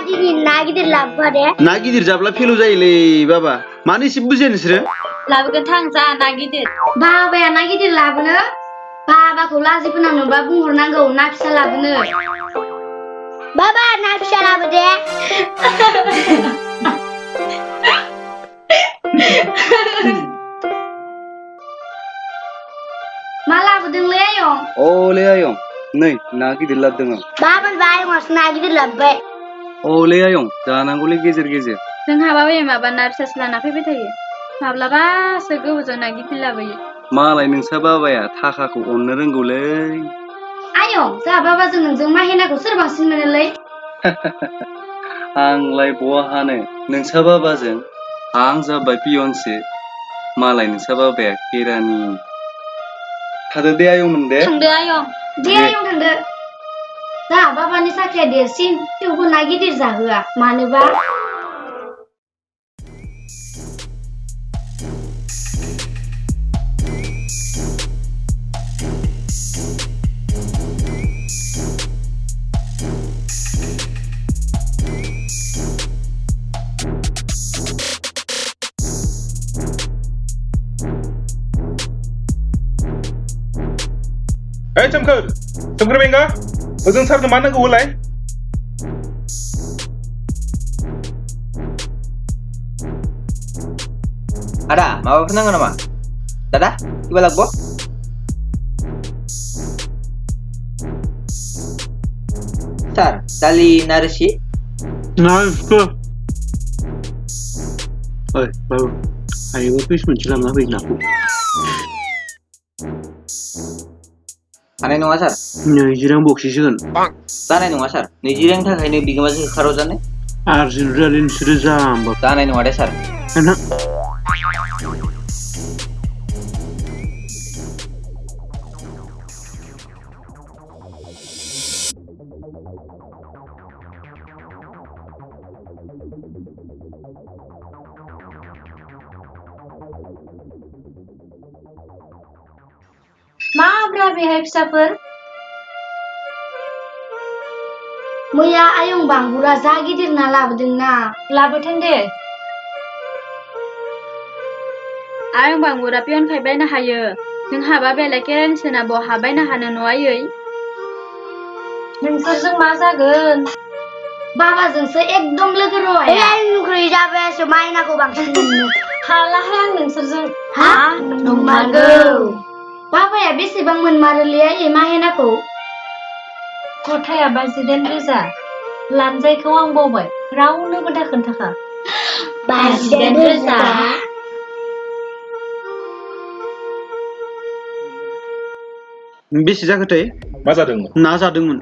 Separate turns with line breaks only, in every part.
दिनै ना गिदिर लाबोफा दे
ना गिदिर जाब्ला फेलु जायोलै बाबा मानो एसे बुजिया नोंसोरो
लाबोगोन थां जा ना गिदिर
बाबाया ना गिदिर लाबोनो बाबाखौ लाजि फोनांनोबा बुंहरनांगौ ना फिसा लाबोनो
बाबा ना फिसा लाबो दे
मा लाबोदोंलै आयं
अले आयं नै ना गिदिर लाबोदों आं
बाबा आयंआसो ना गिदिर लाबोबाय
अले आयं जानांगौलै गेजेर गेजेर
जोंहा बाबाया माबा ना फिसासो लाना फैबाय थायो माब्लाबासो गोबावजों ना गिदिर लाबोयो
मालाय नोंसा बाबाया थाखाखौ अननो रोंगौलै
आयं जोंहा बाबाजों नोंजों माहेनाखौ सोर बांसिन मोनोलै
आंलाय बहा हानो नोंसा बाबाजों आं जाबाय पियनसो मालाय नोंसा बाबाया केरानि थादो दे आयंमोन दे
थांदो आयं
दे आयं थांदो जोंहा बाबानि साख्रिया देरसिन थेवबो ना गिदिर जाहोआ मानोबा
Swmkhwr बेंगा ओजों सारनो मा नांगौ होलाय
Ada, maafkan nggak nama? Dadah, coba lagi boh. Sar, tali narasi.
नायसो ओइ बाबु हायोबा पिस मोनसे लांना फै नाखौ
Aneh nunggu sar.
20 रां बक्सिसिगोन
Tanah nunggu sar. Nijireng tak ini bikin masih kharojan nih.
आर्जेन्टिनानि नोंसोरो जाम्बा
Tanah nunggu ada sar.
ना
माब्रा बेहाय फिसाफोर
मैया आयं बांबुरा जा गिदिर ना लाबोदोंना
लाबोथों दे आयं बांबुरा पियनखाय बायनो हायो जोंहा बाबायालाय केरानिसोना बहा बायनो हानो न'आयै नोंसोरजों मा जागोन
बाबाजोंसो एकदम लोगो रहाया
नुख्रै जाबायसो माइनाखौ बांसिन मोनो
हालाहाय आं नोंसोरजों
हा नंमारगौ बाबाया बेसेबां मोनमारोलै आयै माहेनाखौ
खथाया 28,000 लानजायखौ आं बावबाय रावनोबो दा खोन्थाखा
28,000
बेसे जाखोथाय
मा जादोंमोन
ना जादोंमोन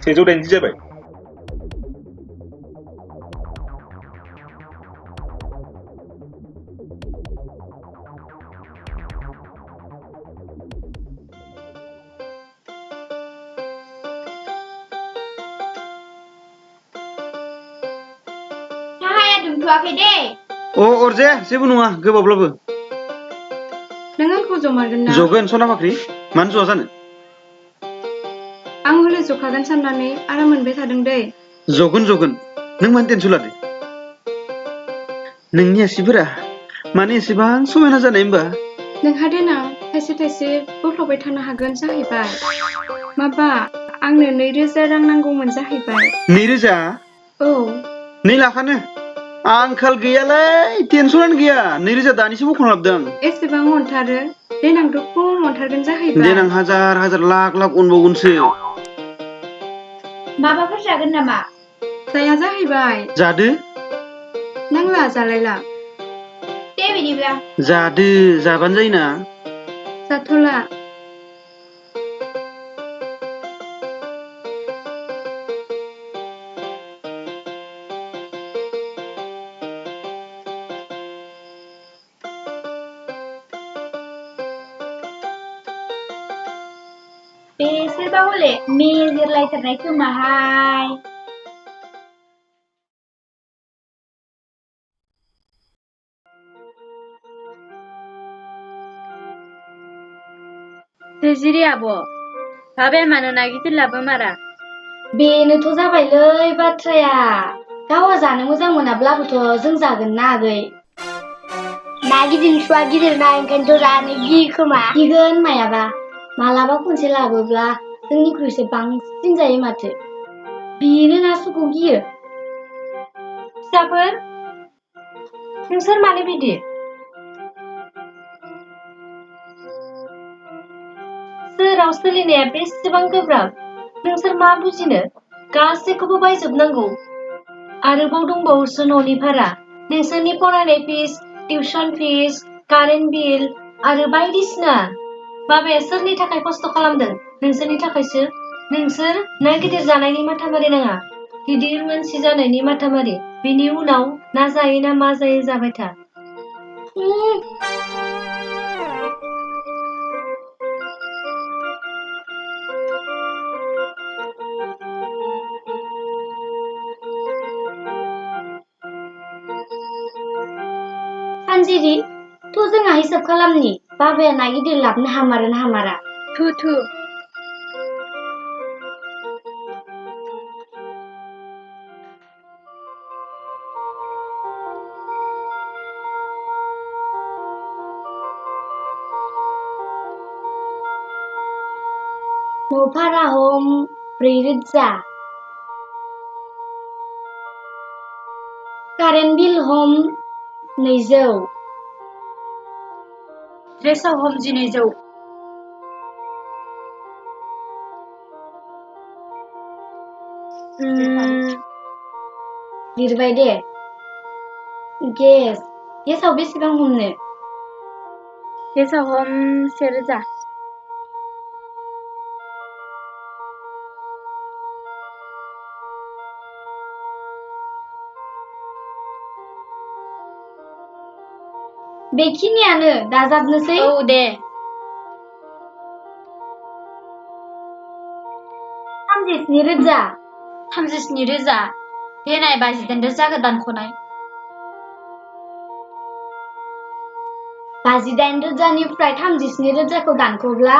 180 जाबाय
दुमथ'वाखै दे
अरजाया जेबो नङा गोबावब्लाबो
नों आंखौ जमारगोन ना
जगोन सना फाख्रि मानो जवा जानो
आं हले जखागोन साननानै आराम मोनबाय थादों दै
जगोन नों मानो टेनसन लादो नोंनि आसिफोरा मानो एसेबां समायना जानाय होमबा
नोंहा देनां थाइसे थाइसे बोफ्लावबाय थानो हागोन जाहैबाय माबा आंनो 2,000 रां नांगौमोन जाहैबाय
2,000
औ
2 लाखानो आंखाल गैयालै टेनसनानो गैया 2,000 दानिसो बख'ना लाबोदों
एसेबां अनथारो देनांथ' खम अनथारगोन जाहैबाय
देनां हाजार लाख अनबावगोनसो
माबाफोर जागोन नामा
जाया जाहैबाय
जादो
नांला जालायला
दे बिदिब्ला
जादो जाबानो जायोना
जाथ'ला
बेसोरबा हले मेजेरलायथारनाय खोमाहाय
तेजिरि आब' बाबाया मानो ना गिदिर लाबो मारा
बेनोथ' जाबायलै बाथ्राया गावहा जानो मोजां मोनाब्लाबोथ' जों जागोन ना आगै
ना गिदिर सुवा गिदिर ना ओंखायनोथ' जानो गियो खोमा
गिगोन मायाबा मालाबा खनसे लाबोब्ला जोंनिख्रुइसो बांसिन जायो माथो बेनो ना सुखौ गियो फिसाफोर नोंसोर मानो बिदि सोहोराव सोलिनाया बेसेबां गोब्राब नोंसोर मा बुजिनो गासैखौबो बायजोबनांगौ आरोबाव दंबावोसो न'नि भारा नोंसोरनि फरायनाय फिस टिउसन फिस कारेन्ट बिल आरो बायदिसिना बाबाया सोरनि थाखाय खस्थ' खालामदों नोंसोरनि थाखायसो नोंसोर ना गिदिर जानायनि माथा मारि नाङा गिदिर मानसि जानायनि माथा मारि बिनि उनाव ना जायो ना मा जायो जाबाय था सानजिरि थ' जोंहा हिसाब खालामनि बाबाया ना गिदिर लाबनो हामारो ना हामारा
थु
न' भारा हम 4,000 कारेन्ट बिल हम 200
ड्रेसाव हम 1200
लिरबाय दे गेसाव बेसेबां हमनो
गेसाव हम 1000
बेखिनियानो दाजाबनोसै
औ दे
37,000
37,000 देनाय 28,000 दानख'नाय
28,000निफ्राय 37,000खौ दानख'ब्ला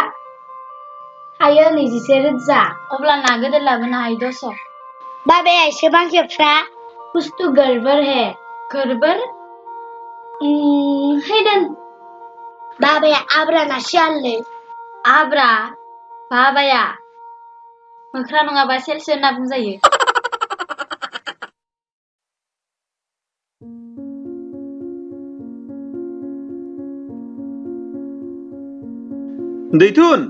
थायो 21,000
अब्ला ना गोदोर लाबोनो हायो 200
बाबाया एसेबां खेबस्रा
बुस्थु गड़बड़ है
गोरबोर
हैदों
बाबाया आब्रा ना सियालनो
आब्रा बाबाया मोख्रा नङाबा सेलसो होनना बुंजायो
दैथुन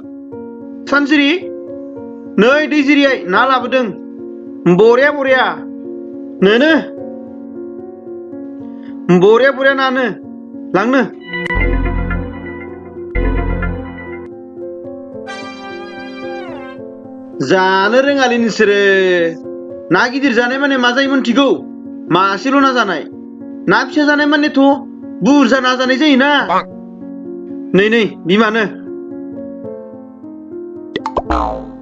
सानजिरि नै दैजिरियै ना लाबोदों बरिया नोनो बरिया नानो लांनो जानो रोङालै नोंसोरो ना गिदिर जानाय माने मा जायो मोनथिगौ मासेल' ना जानाय ना फिसा जानाय मानेथ' बुरजा ना जानाय जायोना नै बिमानो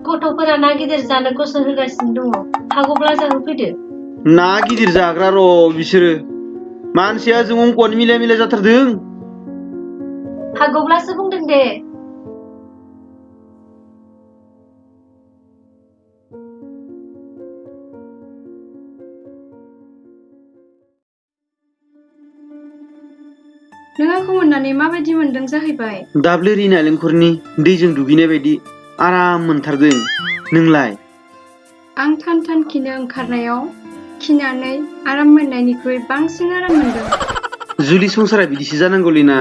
गथ'फोरा ना गिदिर जानो गोसो होगासिनो दङ हागौब्ला जाहोफैदो
ना गिदिर जाग्रा र' बिसोरो मानसिया जों अंक'आनो मिलाय जाथारदों
हागौब्लासो बुंदों दे
नों आंखौ मोननानै माबायदि मोनदों जाहैबाय
दाब्ले नालेंखरनि दैजों दुगैनाय बायदि आराम मोनथारदों नोंलाय
आं थान खिनो ओंखारनायाव खिनानै आराम मोननायनिख्रुइ बांसिन आराम मोनदों
जुलि संसारा बिदिसो जानांगौलै ना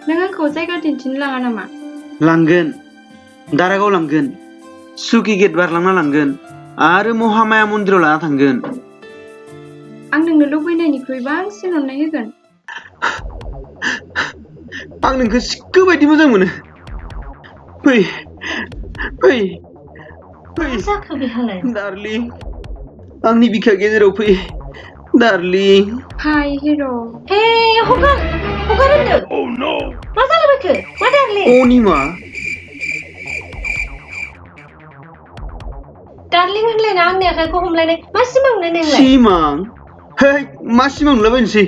नों आंखौ जायगा दिन्थिनो लाङा नामा
लांगोन दारागाव लांगोन सुकि गेट बारलांना लांगोन आरो महामाया मन्दिराव लाना थांगोन
आं नोंनो लुबैनायनिख्रुइ बांसिन अननाय होगोन
आं नोंखौ सिक्को बायदि मोजां मोनो फै
जाखो बेहालाय
डार्लिं आंनि बिखा गेजेराव फै डार्लिं
हाय हिर'
हे हगार होनदों मा जालाबायखो मा डार्लिं
अनिमा
डार्लिं होनलायना आंनि आखाइखौ हमलायनाय मा सिमां नुनाय नोंलाय
सिमां है मा सिमां नुलाबायनोसै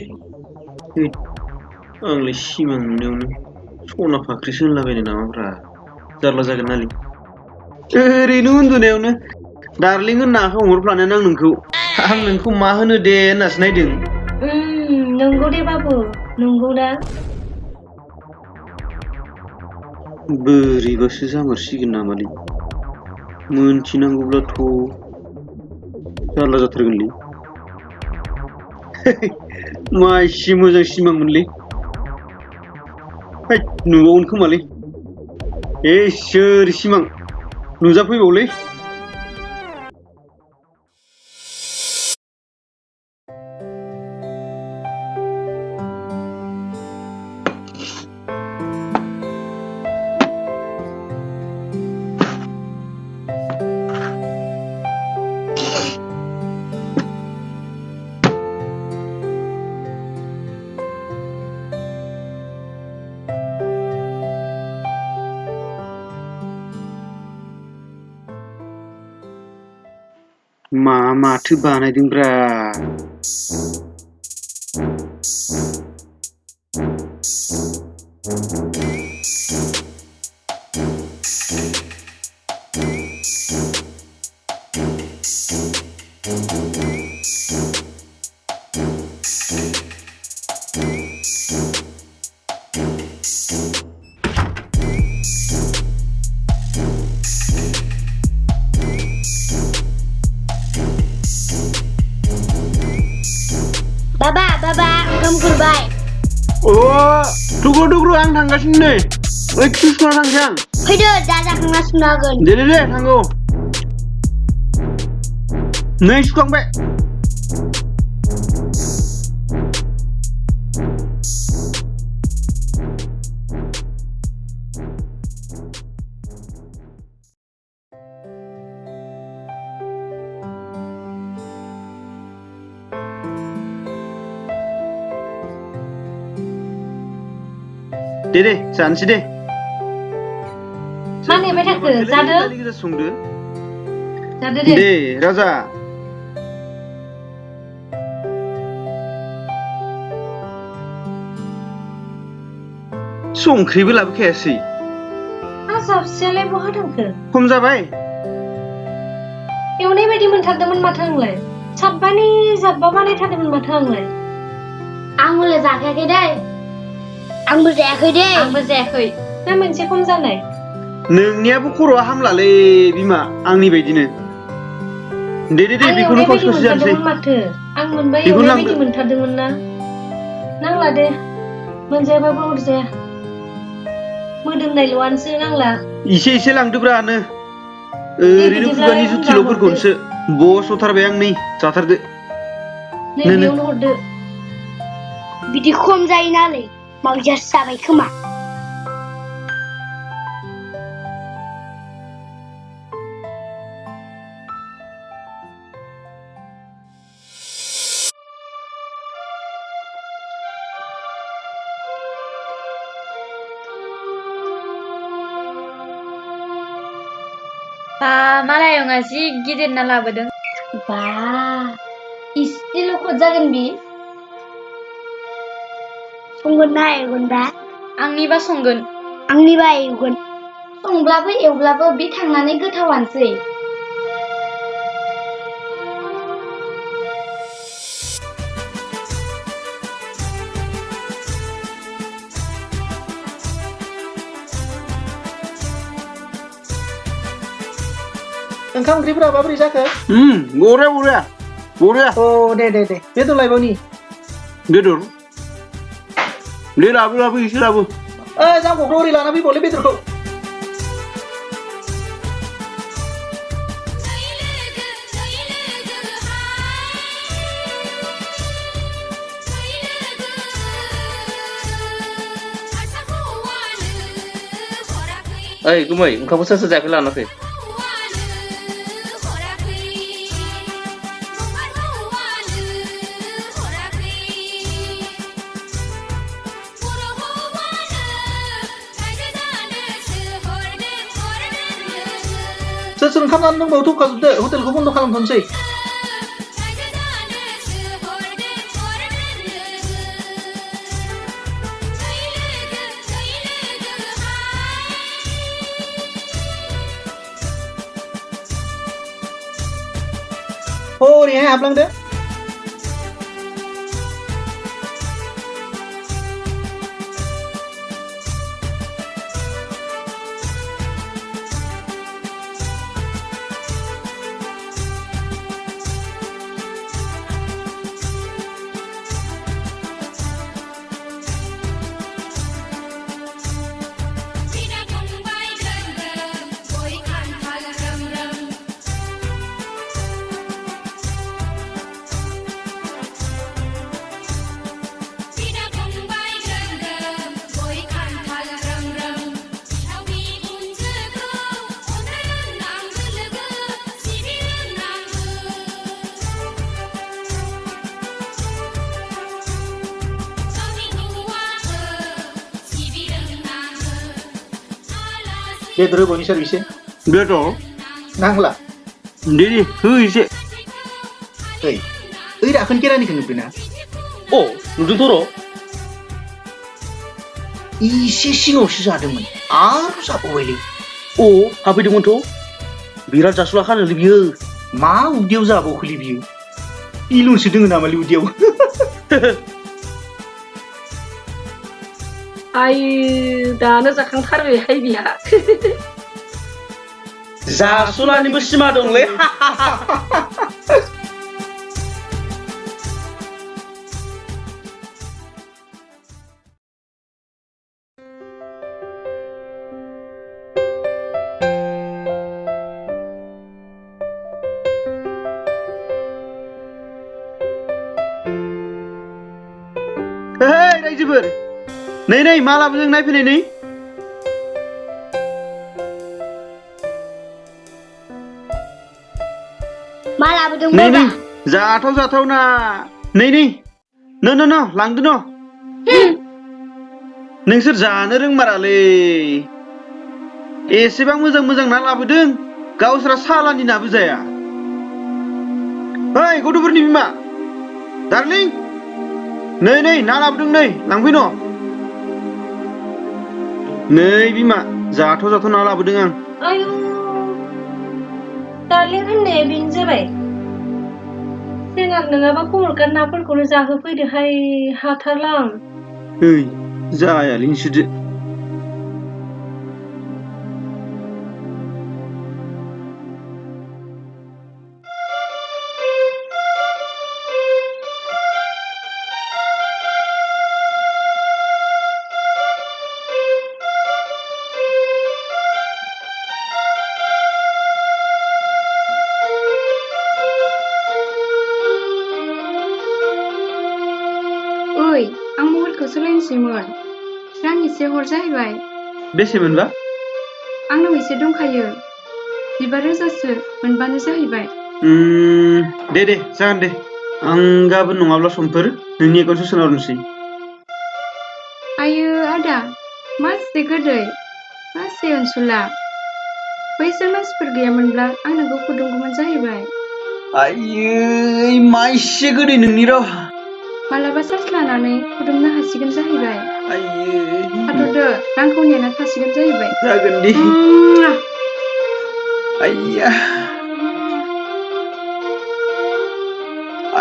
आंलाय सिमां नुनायावनो सना फाख्रिसो होनलाबायनो नामाब्रा जारला जागोन नालै ओरैनो उन्दुनायावनो डार्लिं होनना हरफ्लानायानो आं नोंखौ मा होनो दे होननासो नायदों।
नंगौ दे बाबु नंगौ ना
बोरैबासो जामारसिगोन नामालै मोनथिनांगौब्लाथ' जारला जाथारगोनलै मा एसे मोजां सिमांमोनलै नुबावगोन खोमालै सोर सिमां नुजाफैबावलै माथो बानायदोंब्रा
बाबा ओंखाम खुरबाय
दुग्रु आं थांगासिनो नै सुना थांसै आं
फैदो दा जाखांना सुनो हागोन
दे थांगौ नै सुखांबाय दे जानोसै दे
मा नेबाय थाखो जादो
संदो
जादो
दे राजा संख्रिबो लाबोखायासै
साबसेयालाय बहा थांखो
खम जाबाय
एवनाय बायदि मोनथारदोंमोन माथो आंलाय साबबानि जाब्बा बानायथारदोंमोन माथो आंलाय
आं हले जाखायाखै दे आंबो जायाखै
ना मोनसे खम जानाय
नोंनियाबो खर'आ हामलालै बिमा आंनि बायदिनो दे बेखौनो खावसे जानोसै
माथो आं मोनबा एवनाय बायदि मोनथारदोंमोन ना नांला दे मोनजायाबाबो अरजाया मोदोमनायल'आनोसो नांला
एसे लांदोब्रानो ओरैनो खुगानि जुथिल'फोरखौसो बस होथारबाय आं नै जाथारदो
नै बेयावनो हरदो
बिदि खम जायोनालै मावजासो जाबाय खोमा
मालायाव जि गिदिर ना लाबोदों
इसेल' खद जागोन बि संगोन ना एवगोन दा
आंनिबा संगोन
आंनिबा एवगोन
संब्लाबो एवब्लाबो बे थांनानै गोथावानोसै
ओंखाम ओंख्रिफोरा माबोरै जाखो
बरिया
औ दे बेदर लायबावनि
बेदर दे लाबो एसे लाबो
जांगौखौ ओरै लाना फैबावलै बेदरखौ
ओइ गुमै ओंखामखौ सोर जायाखै लाना फै
सोर ओंखाम जानो दंबावो थौखाजोबदो हटेलखौ बन्द' खालामथ'नोसै ओरैहाय हाबलांदो। बेदर होबावनि सार एसे
बेदर
नांला
दे हो एसे
ओइ दाखोन केरानिखौ नुदोंना
अ नुदोंथ' र'
एसे सिगाङावसो जादोंमोन आरो जाबावबायलै
अ हाबफैदोंमोनथ' बिराद जासुला खानोलै बियो
मा उदैयाव जाबावखोलै बियो इलुनसो दोङो नामालै उदैयाव
आयु दानो जाखांथारबायहाय बिहा
जासुलानिबो सिमा दंलै रायजोफोर नै मा लाबोदों नायफैनाय नै
मा लाबोदों
नै
बाबा
जाथावना नै न लांदो न नोंसोर जानो रोंमारालै एसेबां मोजां ना लाबोदों गावस्रा सालानि नाबो जाया ओइ गथ'फोरनि बिमा डार्लिं नै ना लाबोदों नै लांफै न नै बिमा जाथाव ना लाबोदों आं
आयु डार्लिं होननाया बेनो जाबाय सेनार नङाबा कमलकाट नाफोरखौनो जाहोफैदोहाय हाथारला आं
ओइ जायालै नोंसोरजो
आं मबाइलखौ सोलायनोसैमोन रां एसे हर जाहैबाय
बेसेमोनबा
आंनाव एसे दंखायो 15,000सो मोनबानो जाहैबाय
दे जागोन दे आं गाबोन नङाब्ला समफोर नोंनि एकाउन्टआव सोनाहरनोसै
आयो आदा मासे गोदै मासे अनसुला बैसोर मानसिफोर गैयामोनब्ला आं नोंखौ फुदुंगौमोन जाहैबाय
आयै मा एसे गोदै नोंनि राव
मालाबा सार्स लानानै फुदुंनो हासिगोन जाहैबाय थाथ'दो रांखौ नेना थासिगोन जाहैबाय
जागोन दे आइया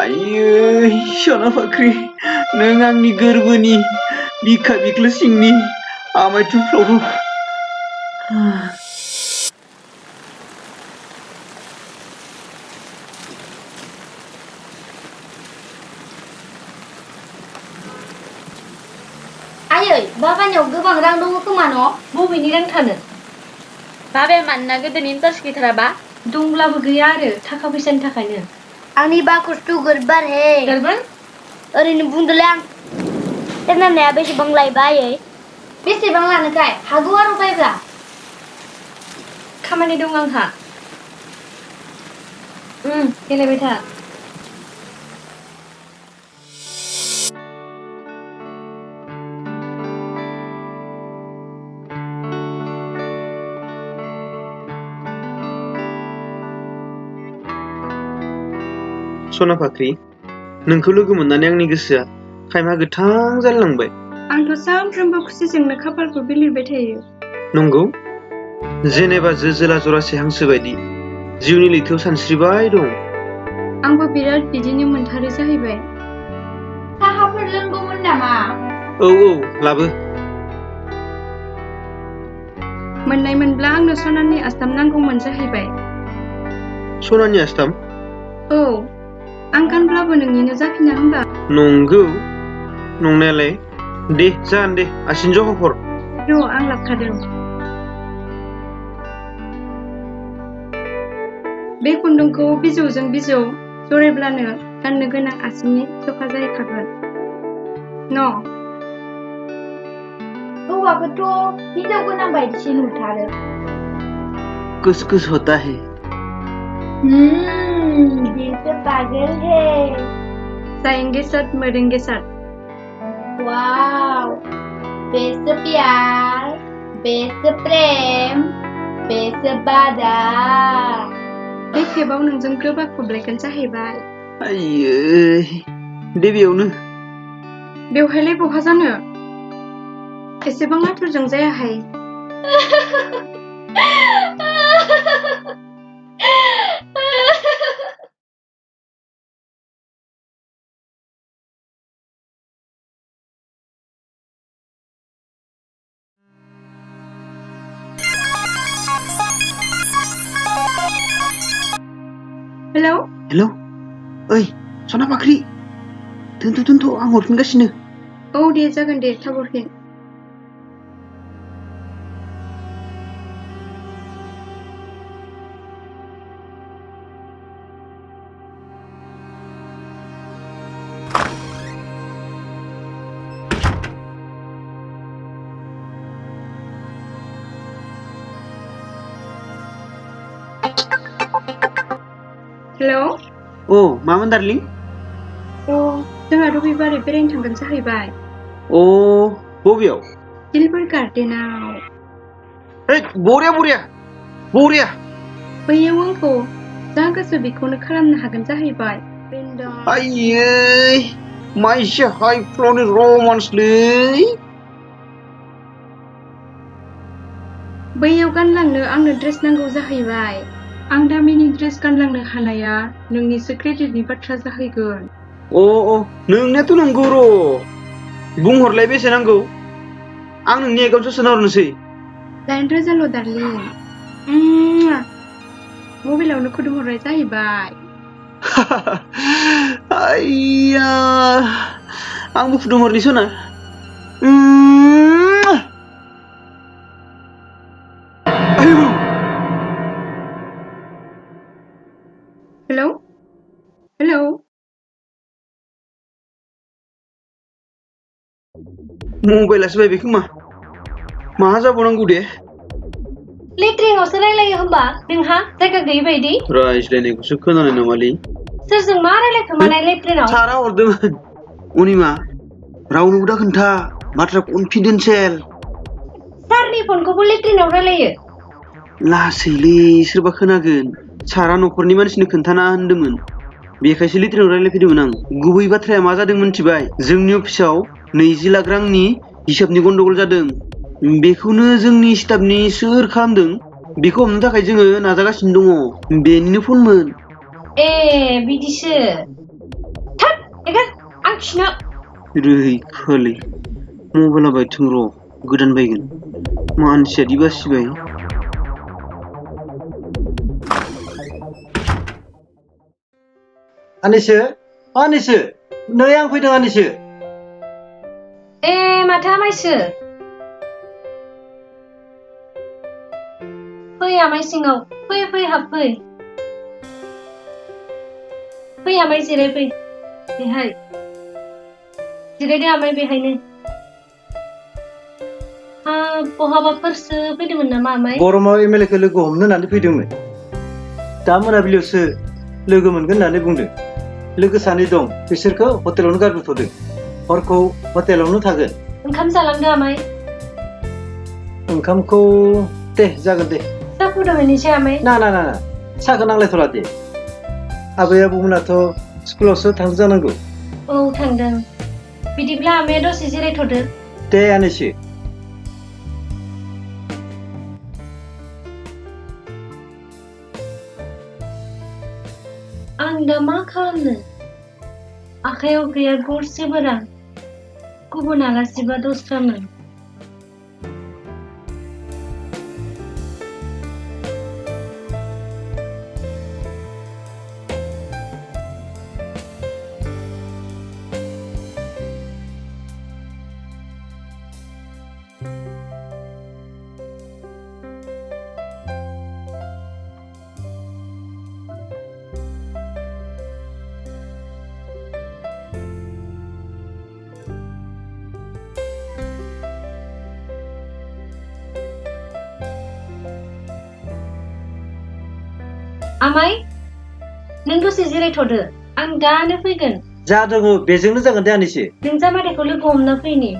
आयै सना फाख्रि नों आंनि गोरबोनि बिखा बिख्लो सिंनि आमाय थुख्लाव
आयै बाबानियाव गोबां रां दङ खोमा न'
बबेनि रां थानो
बाबाया मानोना गोदोनि इन्टारेस्ट गैथाराबा
दंब्लाबो गैया आरो थाखा फैसानि थाखायनो
आंनि बाखसथ' गोरबार हे
गारबान
ओरैनो बुंदोलै आं सेरनाया बेसेबां लायबा आयै बेसेबां लानोखाय हागौ आरो बायब्ला
खामानि दं आंहा गेलेबाय था
सना फाख्रि नोंखौ लोगो मोननानै आंनि गोसोआ खायमा गोथां जालांबाय
आंथ' सानफ्रोमबो खुसिजोंनो खाफालखौ बिलिरबाय थायो
नंगौ जेनेबा जोला जरासे हांसो बायदि जिउनि लैथोआव सानस्रिबाय दं
आंबो बिराद बिदिनो मोनथारो जाहैबाय।
साहाफोर लोंगौमोन नामा?
औ लाबो।
मोननाय मोनब्ला आंनो सनानि आस्थाम नांगौमोन जाहैबाय।
सनानि आस्थाम?
औ, आं गानब्लाबो नोंनिनो जाफिना होमबा?
नंगौ नंनायालाय। दे जागोन दे, आसिन ज'हर हर।
र' आं लाबखादों। बे खुन्दुंखौ बिजौजों बिजौ जरायब्लानो गाननो गोनां आसिनि जखा जाहैखागोन। न'
हौवाखौथ' हिनजाव गोनां बायदिसो नुथारो।
कुछ कुछ होता है।
दिल से पागल है।
जाएंगे साथ मरेंगे साथ।
वाव, बेसे प्यार, बेसे प्रेम, बेसे बादा।
बे खेबाव नोंजों गोबा खुबलायगोन जाहैबाय।
आयै दे बेयावनो।
बेवहायलाय बहा जानो? एसेबां आथुरजों जायाहाय। हेलौ
हेलौ, ओइ सना फाख्रि, दोनथ' आं हरफिनगासिनो।
औ दे जागोन दे, थाब हरफिन। हेलौ
मामोन दार्लिं?
जोंहा रबिबारै बेरायनो थांगोन जाहैबाय।
बबेयाव?
दिलबर गार्डेनाव।
बरिया।
बैयाव आंखौ जा गोसो बेखौनो खालामनो हागोन जाहैबाय।
आयै माइसे हाइ फ्ल'नि रमान्सलै।
बैयाव गानलांनो आंनो ड्रेस नांगौ जाहैबाय। आं दामिनि ड्रेस गानलांनो हानाया नोंनिसो क्रेडिटनि बाथ्रा जाहैगोन।
नोंनियाथ' नंगौ र'। बुंहरलाय बेसे नांगौ? आं नोंनि एकाउन्टआव सोना हरनोसै।
9,000ल' दार्लिं। मबाइलावनो खुदुमहरनाय जाहैबाय।
आइया आंबो फुदुंहरनि सना।
हेलौ
मबाइलासो बायबाय खोमा। मा जाबावनांगौ दे?
लेट्रिनावसो रायलायो होमबा नोंहा जायगा गैयै बायदि?
रायज्लायनायखौसो खोनानाय नङालै।
सोरजों मा रायलायखोमानाय लेट्रिनाव?
सारा हरदोंमोन। अनिमा रावनोबो दा खोन्था, बाथ्रा कनफिडेन्सियेल।
सारनि फनखौबो लेट्रिनाव रायलायो?
लासैलै सोरबा खोनागोन। सारा न'खरनि मानसिनो खोन्थाना होनदोंमोन। बेखायसो लेट्रिनाव रायलायफैदोंमोन आं। गुबै बाथ्राया मा जादों मिन्थिबाय? जोंनि अफिसाव 20 लाख रांनि हिसाबनि गन्डगल जादों। बेखौनो जोंनि स्टाफनि सोर खालामदों बेखौ हमनो थाखाय जोङो नाजागासिनो दङ। बेनिनो फनमोन।
बिदिसो। थाब एगार आं खिनो।
रैखालै मबाइला बायथों र', गोदान बायगोन। मानसियादि बासिबाय।
आनेसो नै आं फैदों आनेसो।
माथो आमायसो? फै आमाय सिङाव, फै हाबफै। फै आमाय जिरायफै। बेहाय जिरायदो आमाय बेहायनो। बहाबाफोरसो फैदोंमोन नामा आमाय?
गरमाव एमएलएखौ लोगो हमनो होननानै फैदोंमोन। दा मोनाबिलियावसो लोगो मोनगोन होननानै बुंदों। लोगो सानै दं, बिसोरखौ हटेलावनो गारबोथ'दों। हरखौ हटेलावनो थागोन।
ओंखाम जालांदो आमाय।
ओंखामखौ दे जागोन दे।
साहा फुदुंहैनोसै आमाय?
ना साहाखौ नांलायथ'ला दे। आबै आबौमोनाथ' स्कुलावसो थांदो जानांगौ।
औ थांदों। बिदिब्ला आमाया दसे जिरायथ'दो।
दे आनेसो।
आं दा मा खालामनो? आखायाव गैया गरसेबो रां। गुबुन आलासिबा दस्रामोन। आमाय, नों दसे जिरायथ'दो। आं दानो फैगोन।
जा दङ बेजोंनो जागोन दे आनैसो।
नों जामादैखौ लोगो हमना फैनि।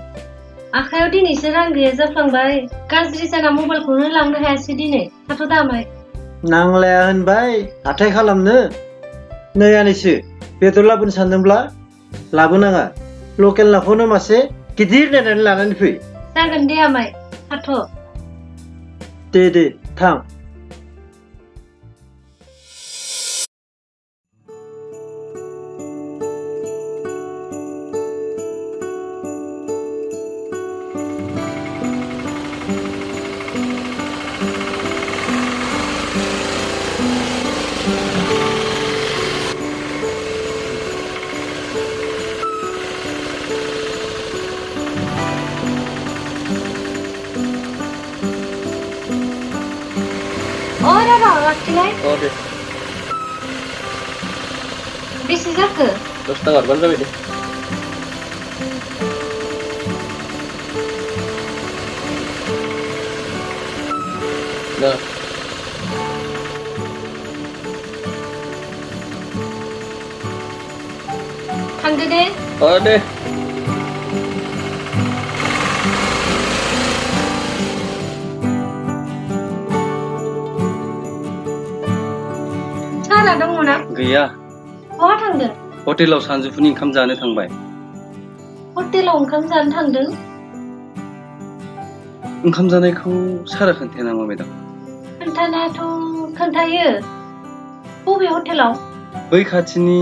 आखायाव दिनैसो रां गैया जाफ्लांबाय। गाज्रि जाना मबाइलखौनो लांनो हायासै दिनै। थाथ'दो आमाय।
नांलाया होनबाय हाथाय खालामनो। नै आनैसो बेदर लाबोनो सानदोंब्ला लाबोनाङा। लकेल नाखौनो मासे गिदिर नायनानै लानानै फै।
जागोन दे आमाय। थाथ'।
दे थां।
लाखिलाय।
दे
बेसे जाखो?
10 थाखा हरबानो जाबाय दे।
थांदो दे।
दे।
सारा दङ ना?
गैया।
बहा थांदों?
हटेलाव सानजौफुनि ओंखाम जानो थांबाय।
हटेलाव ओंखाम जानो थांदों?
ओंखाम जानायखौ सारा खोन्थाया नामा मेडाम?
खोन्थानायाथ' खोन्थायो। बबे हटेलाव?
बै खाथिनि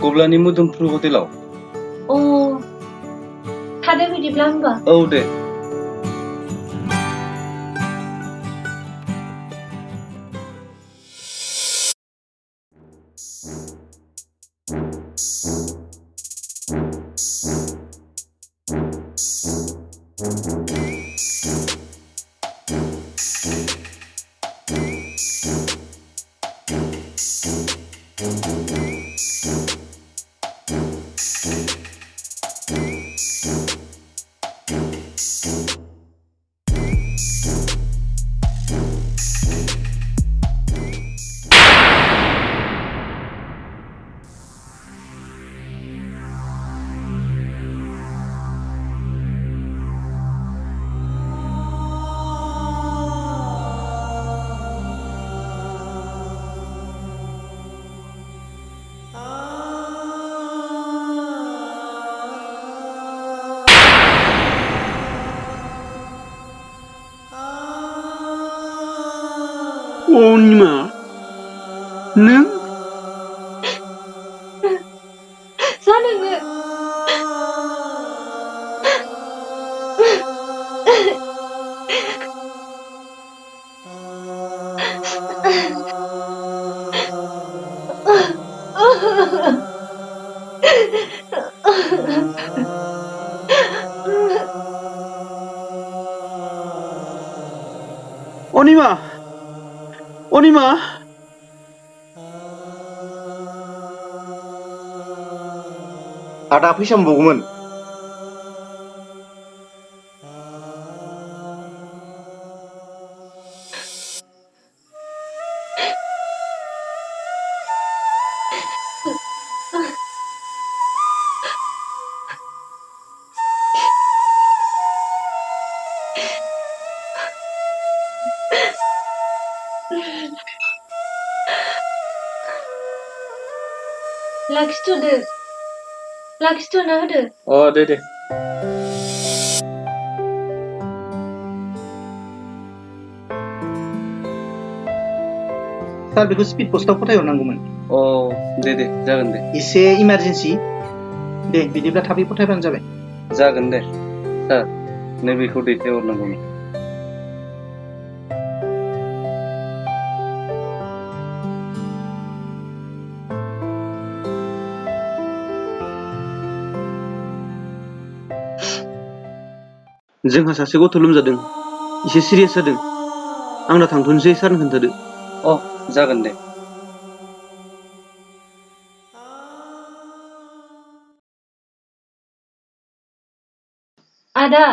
गब्लानि मोदोमफ्रु हटेलाव।
अ, थादो बिदिब्ला होमबा।
औ दे।
अनिमा नों
जानोनो
अनिमा अनिमा
आदा फैसा मोनबावगौमोन।
लाखिथ'ना होदो।
दे।
सार बेखौ स्पिड पस्टआव फथायहरनांगौमोन।
अ दे जागोन दे।
एसे इमारजेन्सि। दे बिदिब्ला थाबै फथायबानो जाबाय।
जागोन दे सार, नैबेखौ दैथायहरनांगौमोन।
जोंहा सासे गथ' लोमजादों, एसे सिरियास जादों। आंना थांथ'नोसै, सारनो खोन्थादो।
अ जागोन दे।
आदा,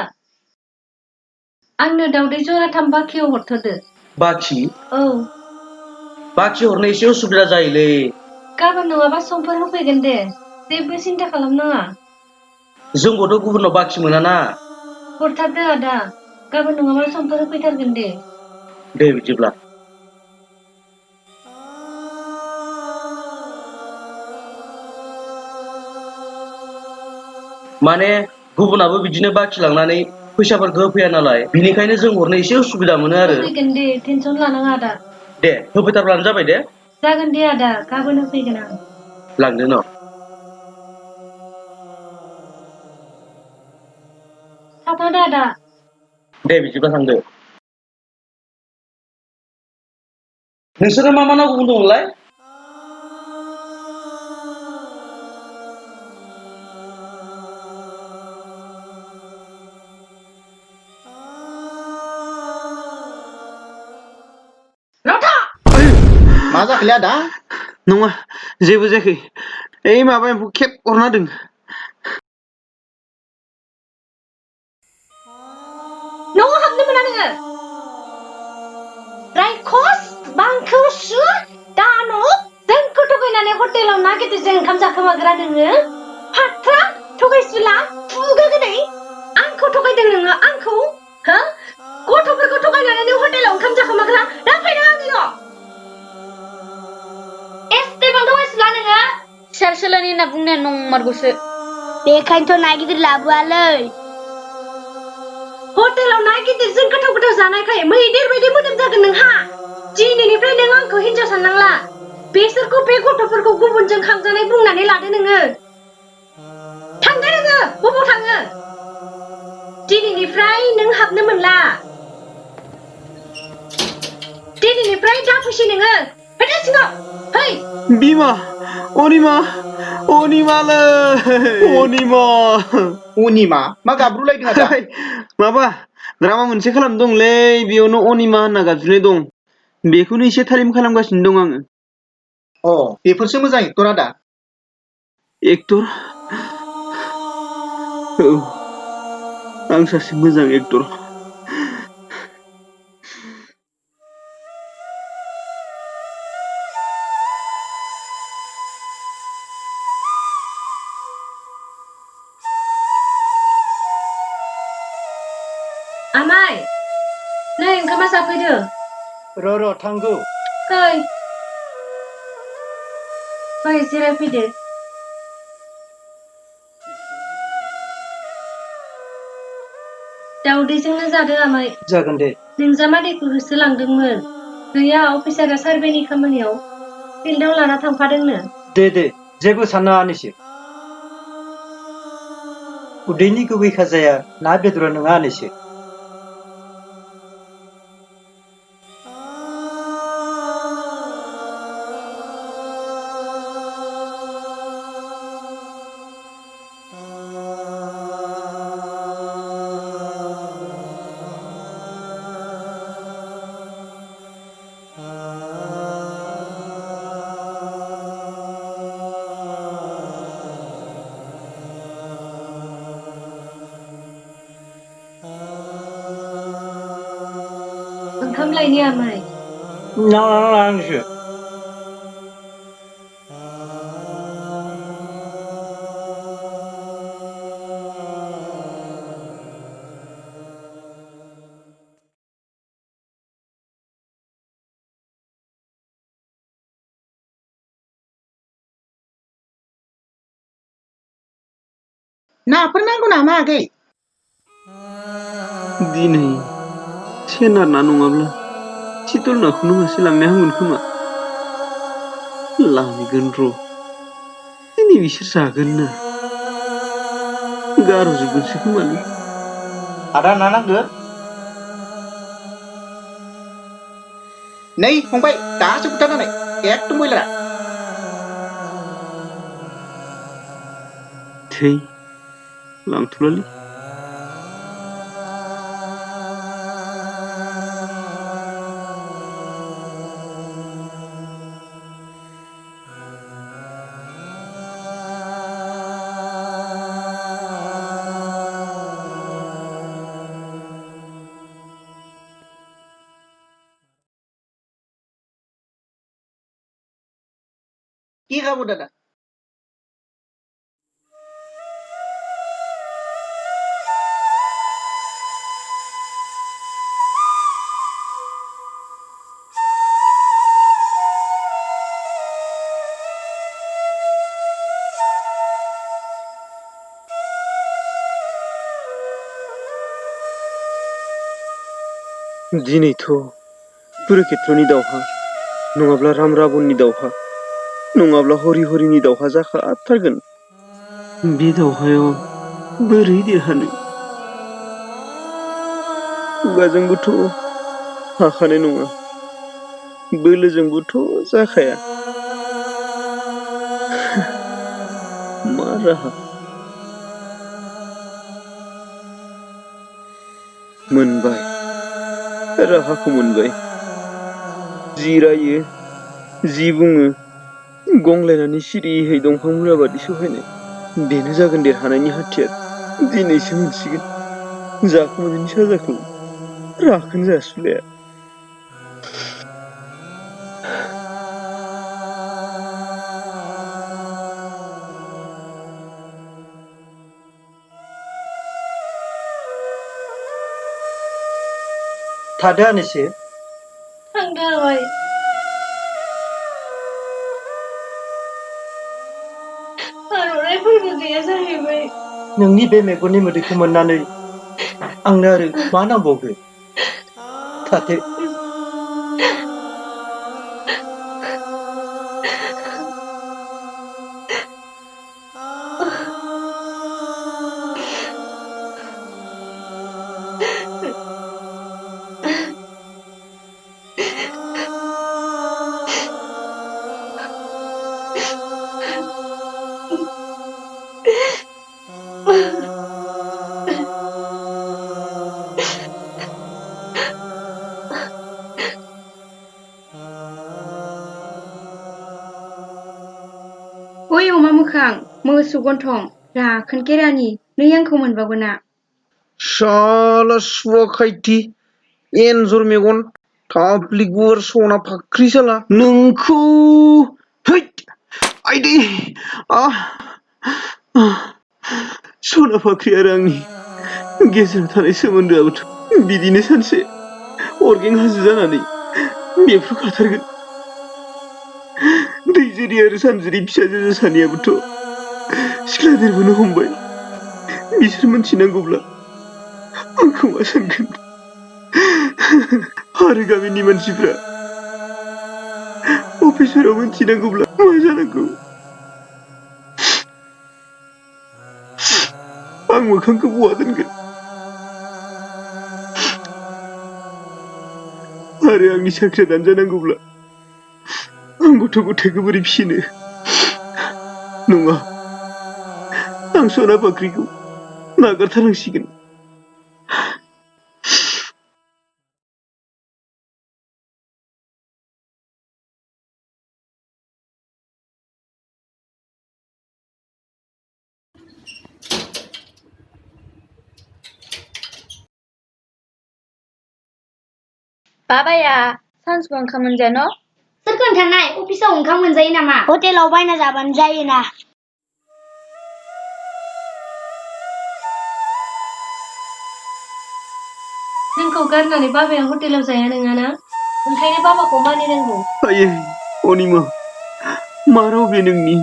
आंनो दावदै जराथाम बाखियाव हरथ'दो।
बाखि
औ,
बाखि हरनो एसे उसुबिदा जायोलै।
गाबोन नङाबा समफोर होफैगोन दे, जेबो सिन्था खालामनाङा।
जोंबोथ' गुबुनाव बाखि मोनाना।
हरथारदो आदा, गाबोन नङाबा समफोर होफैथारगोन दे।
दे बिदिब्ला। माने गुबुनाबो बिदिनो बाखि लांनानै फैसाफोरखौ होफैया नालाय, बिनिखायनो जों हरनो एसे उसुबिदा मोनो आरो।
होफैगोन दे, टेनसन लानाङा आदा।
दे होफैथारब्लानो जाबाय दे।
जागोन दे आदा, गाबोन होफैगोन आं।
लांदो न'।
थाथ'दो आदा।
दे बिदिब्ला थांदो। नोंसोरो मा नांगौ बुंदोंमोनलाय?
मा जाखोलै आदा?
नङा, जेबो जायाखै। ओइ माबा एम्फौ खेब अरना होदों।
न'आव हाबनो मोना नोङो। रायखस, बांखौ दान' जोंखौ थगायनानै हटेलाव ना गिदिरजों ओंखाम जाखोमाग्रा नोङो। फाथ्रा, थगायसुला, खुगा गोदै। आंखौ थगायदों नोङो, आंखौ? हो? गथ'फोरखौ थगायनानै नों हटेलाव ओंखाम जाखोमाग्रा। दाफै नों आंनिल'। एसेबां थगायसुला नोङो।
फिसार सोलायनि होनना बुंनाया नंमारगौसो।
बेखायनोथ' ना गिदिर लाबोआलै।
हटेलाव ना गिदिरजों गोथाव गोथाव जानायखाय मैदेर बायदि मोदोम जागोन नोंहा। दिनैनिफ्राय नों आंखौ हिनजाव साननांला। बेसोरखौ बे गथ'फोरखौ गुबुनजों खांजानाय बुंनानै लादो नोङो। थांदो नोङो, बबाव थाङो? दिनैनिफ्राय नों हाबनो मोनला। दिनैनिफ्राय दाफैसै नोङो। फैदो सिङाव, फै।
बिमा, अनिमा, अनिमालै, अनिमा।
अनिमा? मा गाबब्रुलायदों आदा?
माबा द्रामा मोनसे खालामदोंलै, बेयावनो अनिमा होनना गाबज्रिनाय दं। बेखौनो एसे थालिम खालामगासिनो दं आङो।
अ, बेफोरसो मोजां एक्टर आदा।
एक्टर? औ, आं सासे मोजां एक्टर।
आमाय, नै ओंखामा जाफैदो।
र' थांगौ।
फै। फै, जिरायफैदो। दाउदैजोंनो जादो आमाय।
जागोन दे।
नोंजामादैखौ होसोलांदोंमोन। गैया, अफिसारा सार्भेनि खामानियाव फिल्डआव लाना थांफादोंनो।
दे, जेबो साननाङा आनेशो। उदैनि गुबै खाजाया ना बेदरा नङा आनेशो।
ओंखाम लायनि आमाय।
नाङा आनेशो। नाफोर नांगौ नामा आगै?
दिनै सेनार ना नङाब्ला चितल नाखौनो मासे लांनाया हामगोन खोमा। लांगोन र' दिनै बिसोर जागोन ना गार'जोबगोनसो खोमालै।
आदा ना नांगो? नै फंबाय दासो बुथारनानै एकदम बयलारा।
थै लांथ'लालै।
কি খাবো দাদা?
दिनैथ' कुरुक्षेत्रनि दावहा नङाब्ला राम राबननि दावहा नङाब्ला हरि हरिनि दावहा जाखाथारगोन। बे दावहायाव बोरै देरहानो? खुगाजोंबोथ' हाखानाय नङा, बोलोजोंबोथ' जाखाया। मा राहा? मोनबाय, राहाखौ मोनबाय। जि रायो जि बुङो गंलायनानै सिरियै दंफां मुरा बादि सहायनाय, बेनो जागोन देरहानायनि हाथियार। दिनैसो मोनसिगोन जाखोमानायनि साजाखौ राखोन जासुलाया।
थादो आनेसो।
थांदो आमाय। आर'नाइफोरबो गैया जाहैबाय।
नोंनि बे मेगननि मोदैखौ मोननानै आंनो आरो मा नांबावगो? थादो।
ओइ अमा मोखां, मोसौ गन्थं, राखोन केरानि, नै आंखौ मोनबावगोना?
शाला सुवा खायथि एन्जर मेगन थाफ्लि गुवार सना फाख्रि साला नोंखौ हैद आइदै सना फाख्रि आरो आंनि गेजेराव थानाय सोमोन्दोआबोथ' बिदिनो सानसे अरगें हाजो जानानै बेफ्रुखाथारगोन। दैजिरि आरो सानजिरि फिसाजो सानैयाबोथ' सिख्ला देरबोनो हमबाय। बिसोर मोनथिनांगौब्ला आंखौ मा सानगोन? आरो गामिनि मानसिफ्रा अफिसफोराव मोनथिनांगौब्ला मा जानांगौ? आं मोखांखौ बहा दोनगोन? आरो आंनि साख्रिया दानजानांगौब्ला आं गथ' गथायखौ बोरै फिसिनो? नङा, आं सना फाख्रिखौ नागारथारनांसिगोन।
बाबाया सानसुआव ओंखाम मोनजाया न'?
सोर खोन्थानाय अफिसाव ओंखाम मोनजायो नामा? हटेलाव बायना जाबानो जायोना।
जोंखौ गारनानै बाबाया हटेलाव जाया नङाना? ओंखायनो बाबाखौ मानिनांगौ।
आयै अनिमा, मा राव बे नोंनि?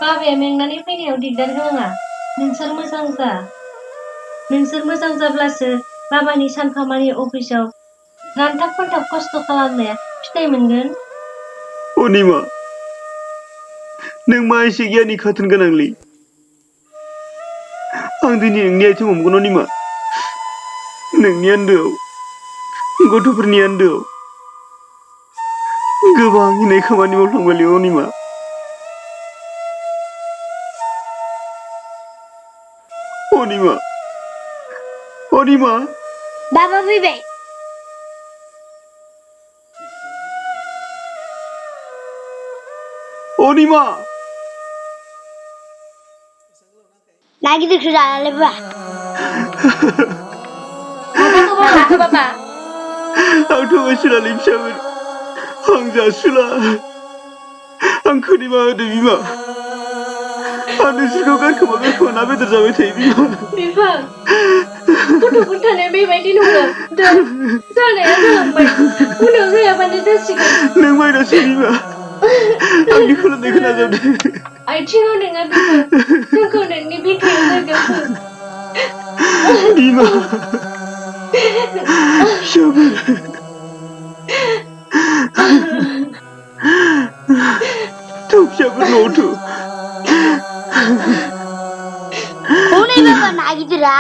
बाबाया मेंनानै फैनायाव दिगदार होनाङा। नोंसोर मोजां जा। नोंसोर मोजां जाब्लासो बाबानि सानखामानि अफिसाव रानथाब फानथाब खस्थ' खालामनाया फिथाइ मोनगोन।
अनिमा, नों मा एसे गियानि खाथोन गोनांलै आं दिनै नोंनि आथिं हमगोन अनिमा नोंनि आन्दोआव गथ'फोरनि आन्दोआव गोबां इनाय खामानि मावफ्लांबायलै अनिमा अनिमा अनिमा
बाबा फैबाय
अनिमा
ना गिदिरखौ जानानै बा
माखौ बाबा
आंथ' गासिनालै फिसामोन आं जासुला आं खोनिमा होदो बिमा आं नोंसोरखौ गारखोमा ना बेदर जाबाय थायो बिमा
बिफा गथ'फोर थानाया बेबायदि नङा दा जानाया जालांबाय उनाव जायाबानो जासिगोन
नों माइनासो बिमा आंनि खोलोमनायखौ नाजावदो
आथिङाव नङा बिफा जोंखौ नोंनि बिखायाव जायगा हो
बिमा फिसाफोर थ' फिसाफोर न'आव थ'
हनै बाबा ना गिदिरा